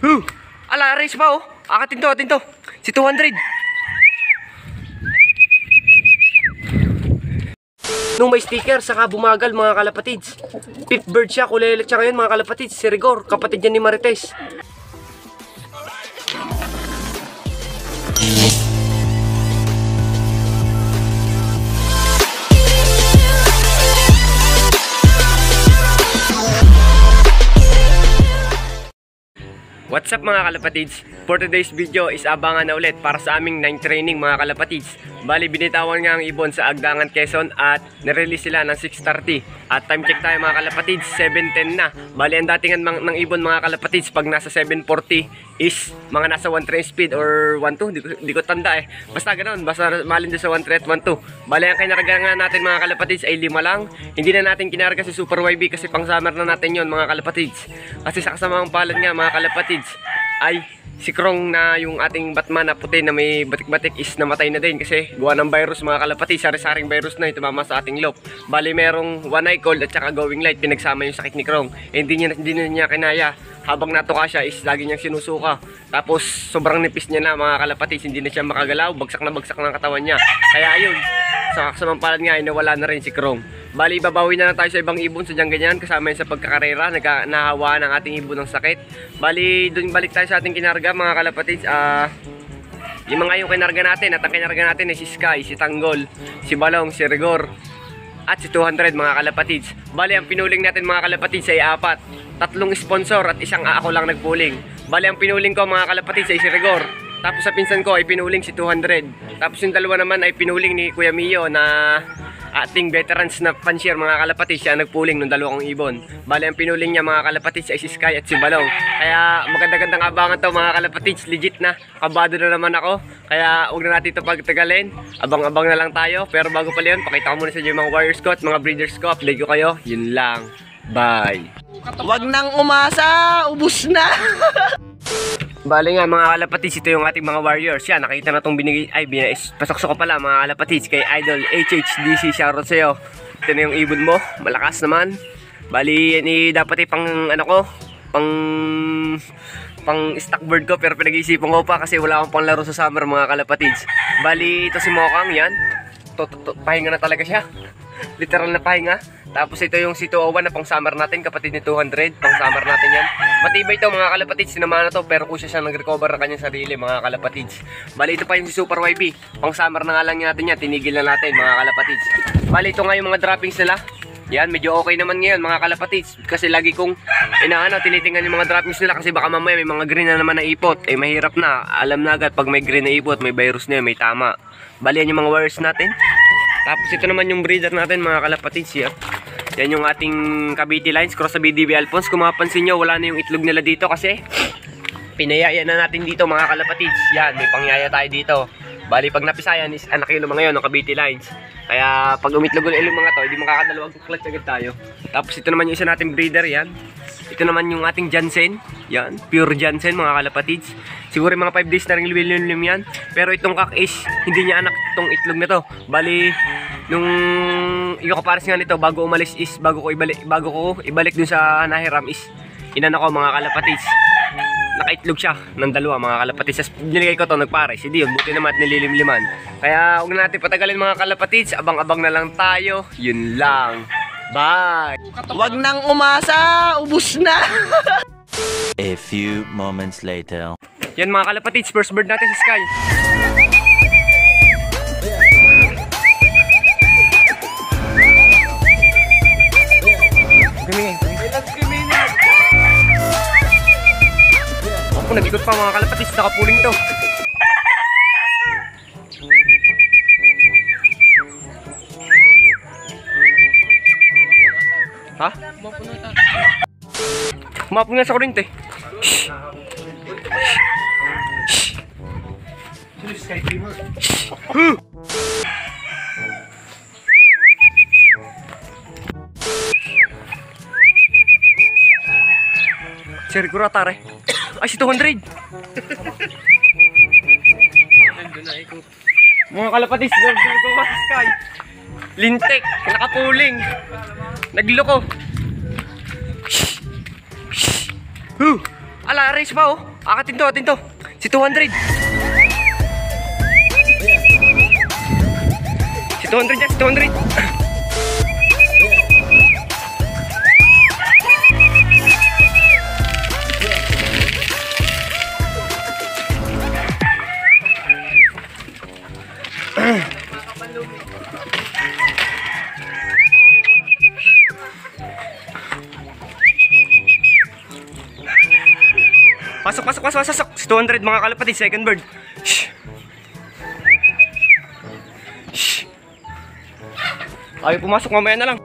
Ala, race pa oh. Atin to. Si 200. Nung may sticker, saka bumagal mga kalapatids. Pit bird siya, kulelet siya ngayon mga kalapatids. Si Rigor, kapatid niya ni Marites. What's up mga kalapatids? For today's video is abangan na ulit para sa aming night training mga kalapatids. Bali binitawan nga ang ibon sa Agdangan, Quezon at nirelease sila ng 6:30. At time check tayo mga kalapatids, 7:10 na. Bali ang datingan ng ibon mga kalapatids pag nasa 7:40 is mga nasa 1.3 speed or 1.2, di ko tanda eh. Basta ganoon, basta malin doon sa 1.3 at 1.2. Bali ang kinarga nga natin mga kalapatids ay 5 lang. Hindi na natin kinarga si Super YB kasi pang summer na natin yon mga kalapatids. Kasi sa kasamang palad nga mga kalapatids ay si Krong na yung ating Batman na puti na may batik-batik is namatay na din kasi gawa ng virus mga kalapatids, sari-saring virus na ito tumama sa ating loop. Bali merong one eye cold at saka going light, pinagsama yung sakit ni Krong. Hindi niya kinaya. Habang natuka siya is lagi niyang sinusuka. Tapos sobrang nipis niya na mga kalapatids, hindi na siya makagalaw, bagsak ng katawan niya. Kaya ayun, sa kasamang palad nga ay nawala na rin si Krong. Bali babawi na lang tayo sa ibang ibon sa ganyan kasama yun sa pagkakarera, nahawa ng ating ibon ng sakit. Bali doon balik tayo sa ating kinarga mga kalapatids. Yung mga yung kinarga natin at ang kinarga natin ay si Sky, si Tanggol, si Balong, si Rigor at si 200 mga kalapatids. Bali ang pinuling natin mga kalapatids ay 4. 3 sponsor at isang ako lang nagpuling. Bali ang pinuling ko mga kalapatids ay si Rigor. Tapos sa pinsan ko ay pinuling si 200. Tapos yung dalawa naman ay pinuling ni Kuya Mio na ating veterans na fanshier mga kalapatids. Siya nagpuling ng dalawang ibon. Bali ang pinuling niya mga kalapatids ay si Sky at si Balong. Kaya maganda-gandang abangan to mga kalapatids. Legit na, kabado na naman ako. Kaya huwag na natin ito pagtagalin. Abang-abang na lang tayo. Pero bago pala yun, pakita ko muna sa inyo yung mga warriors ko at mga breeders ko. Update ko kayo. Yun lang. Bye. Wag nang umasa, ubus na. Bali nga mga kalapatids, ito yung ating mga warriors. Yan, nakita na itong binigay, pasok ko pala mga kalapatids kay Idol HHDC. Shoutout sa'yo. Ito na yung ibon mo, malakas naman. Bali yan dapat pang ano ko, pang stock bird ko, pero pinag-iisipan ko pa kasi wala akong pang laro sa summer mga kalapatids. Bali ito si Mokang, yan. Pahinga na talaga siya. Literal na pahinga. Tapos ito yung si 201 na pang summer natin, kapatid ni 200, pang summer natin yan. Matibay ito mga kalapatids, sinamahan na to, pero kung siya nag-recover ng kanyang sarili mga kalapatids. Bali ito pa yung si Super YB, pang summer na nga lang natin yan, tinigil na natin mga kalapatids. Bali ito nga yung mga droppings nila. Yan, medyo okay naman ngayon mga kalapatids. Kasi lagi kong tinitingnan yung mga droppings nila kasi baka mamaya may mga green na naman na ipot. Eh mahirap na, alam na agad pag may green na ipot, may virus na yun, may tama. Bali yan yung mga warriors natin. Tapos ito naman yung breeder natin mga kalapatids yan. Yan yung ating Cavite Lines, cross sa BDB Alphonse. Kung mapapansin nyo, wala na yung itlog nila dito kasi pinayaya na natin dito mga kalapatids. Yan, may pangyaya tayo dito. Bali pag napisayan is anak yung mga ngayon ng Cavite Lines. Kaya pag umitlog ulit yung mga to, hindi makakadalawang clutch agad tayo. Tapos ito naman yung isa nating breeder yan. Ito naman yung ating Jansen. Yan, pure Jansen mga kalapatids. Siguro mga 5 days na rin lilim yan. Pero itong kak is hindi niya anak itong itlog na to. Bali nung yung kapares nga nito bago umalis is bago ko ibalik dun sa nahiram is inana ko mga kalapatids. Nakaitlog siya ng dalawa mga kalapatids. As niligay ko to nagpares. Hindi yun, buti naman at nililimliman. Kaya huwag na natin patagalin mga kalapatids. Abang-abang na lang tayo. Yun lang. Bye! Wag nang umasa, ubus na. A few moments later. Yan mga kalapatids, first bird natin si Sky. Ako, nag-ikot pa mga kalapatids, nakapuling to. Ha? Kumapong nga sa kurente. Sir Kuratare. Ay, si 200. Mga kalapatids, nagagawa sa Sky. Lintek, nakapuling. Nagloko. Ala, race pa oh. Akatin to, atin to. Si 200. Si 200 yan, si 200. Pasok. Si 200 mga kalapatid, second bird. Shh. Shh. Ayaw pumasok, mamaya na lang.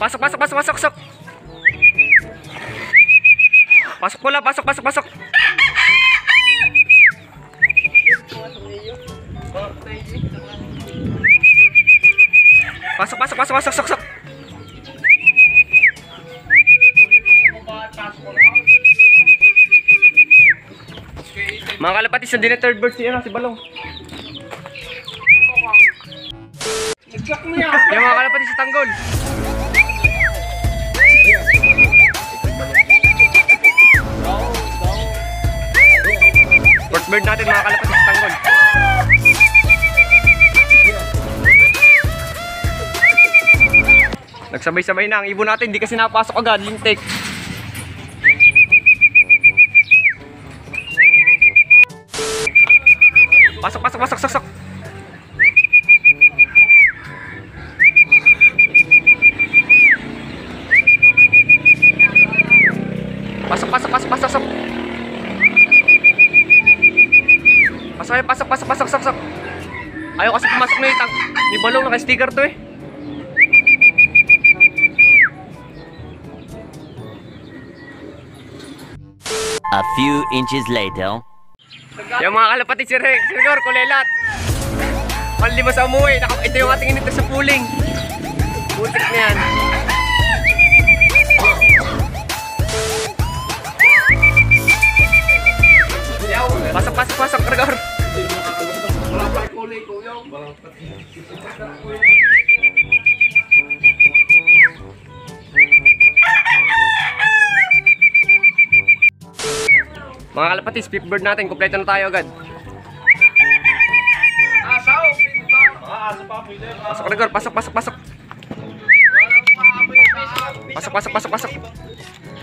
Pasok. Pasok pula, pasok. Pasok. Mga kalapatid, sandin na third bird si Balong. Yan mga kalapatid, si Tanggol. Fourth bird natin mga kalapatid, si Tanggol. Nagsabay-sabay na ang ibon natin, hindi kasi napasok agad, lintik. Pasok. Pasok. Ayaw kasi pumasok na itang. Ni Balong naka-sticker to eh. A few inches later. Yung mga kalapatid, si Rigor, kulelat. Pali mo sa umuwi. Ito yung ating inito sa pooling. Butik na yan. Pasok, Rigor. Mga kalapatid, fifth bird natin, kompleto na tayo agad. Pasok, Rigor, pasok.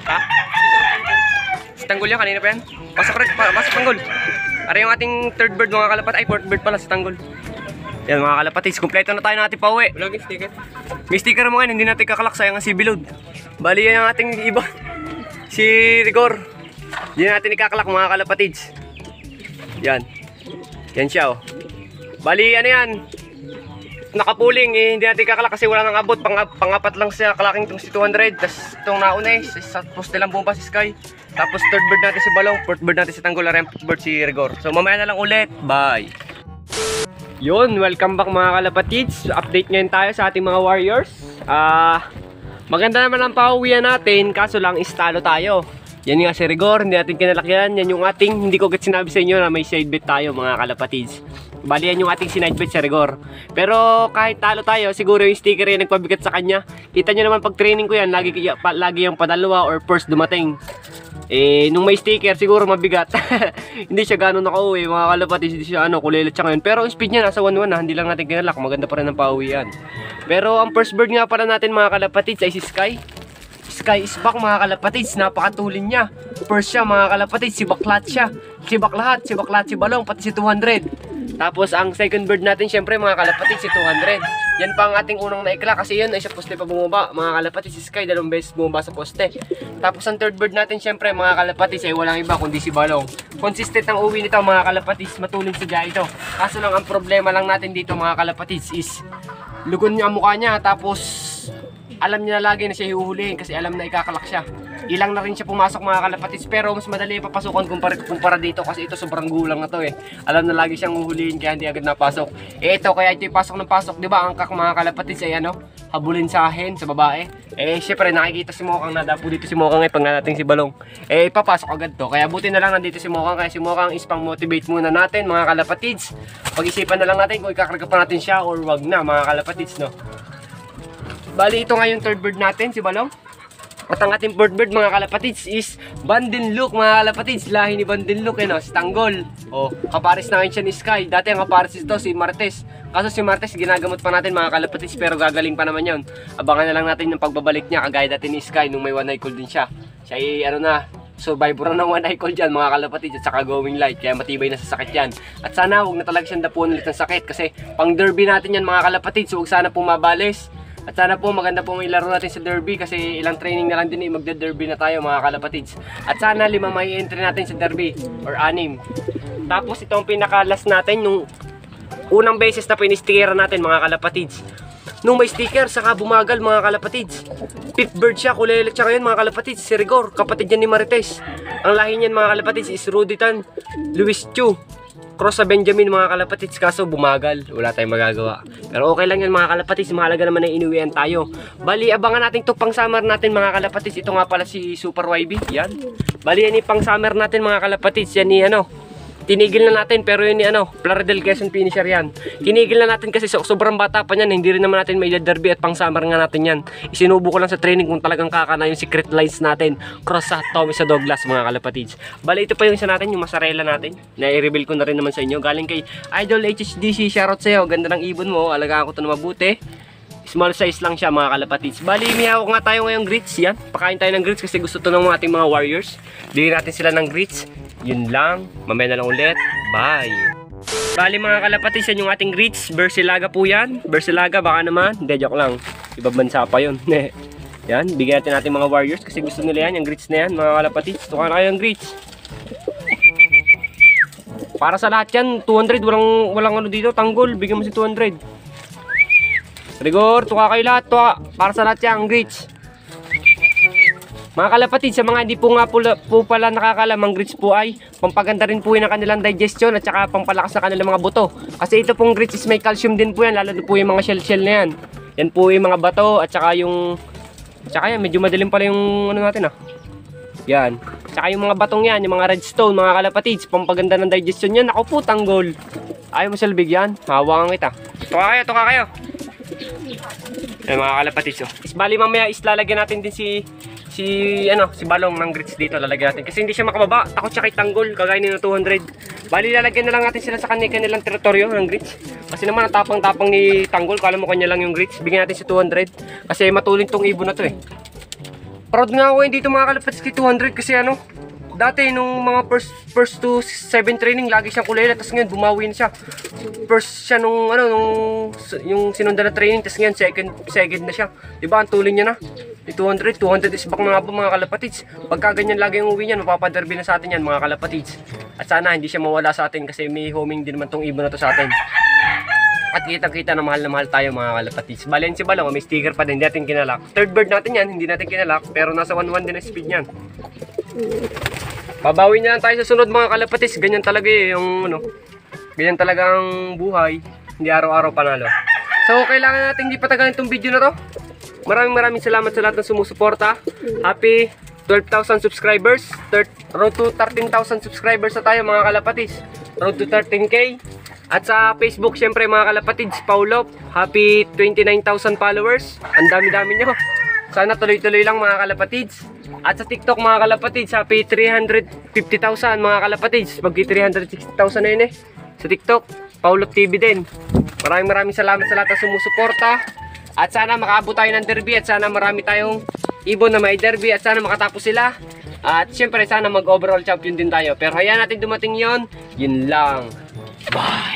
Ha? Si Tanggol yan, kanina pa yan. Pasok, Tanggol. Ara yung ating third bird mga kalapatid. Ay, fourth bird pala si Tanggol. Yan mga kalapatid, kompleto na tayo natin pa uwi. May sticker mo ngayon, hindi natin kakalak, sayang ang CB load. Bali yan ang ating iba. Si Rigor. Hindi natin ikakalak mga kalapatids. Yan siya oh. Bali ano yan, nakapuling eh, hindi natin ikakalak kasi wala nang abot. Pangapat lang siya kalaking itong si 200. Tapos itong nauna eh, sa poste lang bumpa si Sky. Tapos third bird natin si Balong, fourth bird natin si Tanggol, fifth bird si Rigor. So mamaya na lang ulit, bye. Yun, welcome back mga kalapatids. Update ngayon tayo sa ating mga warriors. Maganda naman ang pauwian natin, kaso lang istalo tayo. Yan nga si Rigor, hindi natin kinalakyan. Yan yung ating, hindi ko agad sinabi sa inyo na may side bet tayo mga kalapatids. Bali yan yung ating sinide bet si Rigor. Pero kahit talo tayo, siguro yung sticker yung nagpabigat sa kanya. Kita nyo naman pag training ko yan, lagi yung padalawa or first dumating. Eh, nung may sticker, siguro mabigat. Hindi siya gano'n nakauwi mga kalapatids, hindi siya kulilat siya ngayon. Pero ang speed niya nasa 1-1 na, hindi lang natin kinalak. Maganda pa rin ang pauwian. Pero ang first bird nga pala natin mga kalapatids ay si Sky. Sky is back mga kalapatids, napakatulin niya. First siya mga kalapatids, si Baklat siya. Si Baklat, si Balong, pati si 200. Tapos ang second bird natin syempre mga kalapatids, si 200. Yan pa ang ating unang naikla kasi yun ay sa poste pa bumaba. Mga kalapatids, si Sky dalawang beses bumaba sa poste. Tapos ang third bird natin syempre mga kalapatids ay walang iba kundi si Balong. Consistent ang uwi nito mga kalapatids, matulin si Jai ito. Kaso lang ang problema lang natin dito mga kalapatids is lugon niya ang mukha niya, tapos alam niya na lagi na siya hihuhulihin kasi alam na ikakalak siya. Ilang na rin siya pumasok mga kalapatids, pero mas madali papasukan kumpara dito kasi ito sobrang gulang na to eh. Alam na lagi siyang huhulihin kaya hindi agad napasok. Eh ito kaya ito yung pasok ng pasok, di ba? Ang kak mga kalapatids ay habulin sa akin, sa babae. Eh syempre nakikita si Mokang, nadapo dito si Mokang pag nadating si Balong. Eh papasok agad to. Kaya buti na lang nandito si Mokang, kaya si Mokang is pang motivate muna natin mga kalapatids. Pag-isipan na lang natin kung ikakarga pa natin siya or wag na mga kalapatids, no. Bali, ito nga yung third bird natin, si Balong. At ang ating fourth bird, mga kalapatids, is Bandenlook, mga kalapatids. Lahi ni Bandenlook, no? Si Tanggol. O, kapares na ngayon siya ni Sky. Dati ang kapares ito, si Martes. Kaso si Martes, ginagamot pa natin, mga kalapatids, pero gagaling pa naman yun. Abangan na lang natin yung pagbabalik niya, kagaya dati ni Sky, nung may one eye cold din siya. Siya ay, survivor ng one eye cold dyan, mga kalapatids, at saka going light, kaya matibay na sa sakit yan. At sana, huwag na talaga siyang dapuan ulit ng sakit, kasi pang derby natin yan, mga kalapatids, huwag sana pumabales. At sana po maganda po may laro natin sa derby kasi ilang training na lang din magde-derby na tayo, mga kalapatids. At sana 5 may entry natin sa derby or 6. Tapos ito ang pinaka-last natin nung unang beses na pinisticker natin, mga kalapatids. Nung may sticker, saka bumagal, mga kalapatids. Fifth bird siya, kulay siya ngayon, mga kalapatids. Si Rigor, kapatid niya ni Marites. Ang lahi niyan, mga kalapatids, is Ruditan Luis Chu. Cross sa Benjamin, mga kalapatids, kaso bumagal, wala tayong magagawa. Pero okay lang yan, mga kalapatids, mahalaga naman na inuwian tayo. Bali, abangan natin to pang summer natin, mga kalapatids. Ito nga pala si Super YB, yan. Bali, yan yung pang summer natin, mga kalapatids. Yan ni tinigil na natin, pero yun ni Plaridel Quezon finisher yan. Tinigil na natin kasi sobrang bata pa yan, hindi rin naman natin may derby at pang summer nga natin yan. Isinubo ko lang sa training kung talagang kakana yung secret lines natin. Cross sa Tommy sa Douglas, mga kalapatids. Bali, ito pa yung isa natin, yung masarela natin. Na-reveal ko na rin naman sa inyo. Galing kay Idol HHDC, shoutout sa'yo. Ganda ng ibon mo, alagaan ko ito na mabuti. Small size lang siya, mga kalapatids. Bali, may hawak nga tayo ngayong grits. Yan, pakain tayo ng grits kasi gusto to ng ating mga warriors. Bigyan natin sila ng grits. Yun lang, mamaya na lang ulit. Bye! Bali, mga kalapatids, yan yung ating grits. Bersilaga po yan. Bersilaga, baka naman. Hindi, joke lang. Ibang bansa pa yun. Yan, bigyan natin mga warriors kasi gusto nila yan. Yung grits na yan, mga kalapatids. Tuka na kayo ng grits. Para sa lahat yan, 200. Walang ano dito, tanggol. Bigyan mo si 200. Rigor, tuka kayo lahat. Tuka. Para sa lahat yan, grits. Mga kalapatids, sa mga hindi po nga po pala nakakalam, ang grits po ay pampaganda rin po yun ang kanilang digestion at saka pampalakas na kanilang mga buto. Kasi ito pong grits is may calcium din po yan, lalo po yung mga shell na yan. Yan po yung mga bato at saka yung... Tsaka yan, medyo madilim pala yung ano natin Yan. Tsaka yung mga batong yan, yung mga redstone, mga kalapatids, pampaganda ng digestion yan. Ako po, tanggol. Ayaw mo salbig yan? Hawakan kita. Tuka kayo. Yan, mga kalapatids. Bali, mamaya islalagyan natin din si Balong ng grits dito, lalagyan natin kasi hindi siya makababa, takot siya kay tanggol kagaya ni 200. Bali, lalagyan na lang natin sila sa kanilang teritoryo ng grits kasi naman ang tapang-tapang ni tanggol, kala mo kanya lang yung grits. Bigyan natin si 200 kasi matulin tong ibon na to Proud nga ako dito, mga kalapatids, kay 200 kasi dati nung mga first to 7 training lagi siyang kulela, tapos ngayon bumawi na siya. First siya nung yung sinundan na training, tapos ngayon second na siya. Diba, ang tulin niya na. 200 is back na nga po, mga kalapatids. Pagka ganyan lagi yung uwi niyan, mapapaderby na sa atin yan, mga kalapatids. At sana hindi siya mawala sa atin kasi may homing din naman tong ibon na to sa atin. At kitang-kita na mahal tayo, mga kalapatids. Bali, yan si Balong, may sticker pa din, hindi natin kinalak. Third bird natin yan, hindi natin kinalak, pero nasa 1-1 din ang speed niyan. Babawi na lang tayo sa sunod, mga kalapatids. Ganyan talaga ganyan talaga ang buhay. Hindi araw-araw panalo. So, kailangan natin hindi patagalin itong video na to. Maraming salamat sa lahat ng sumusuporta. Happy 12,000 subscribers. Road to 13,000 subscribers na tayo, mga kalapatids. Road to 13K. At sa Facebook, syempre, mga kalapatids, Paulop. Happy 29,000 followers. Ang dami-dami nyo. Sana tuloy-tuloy lang, mga kalapatids. At sa TikTok, mga kalapatids, happy 350,000, mga kalapatids. Pagki 360,000 na yun sa TikTok, Paulop TV din. Maraming salamat sa lahat ng sumusuporta. At sana makaabot tayo ng derby at sana marami tayong ibon na may derby at sana makatapos sila. At syempre sana mag-overall champion din tayo. Pero hayaan natin dumating yon. Yun lang. Bye!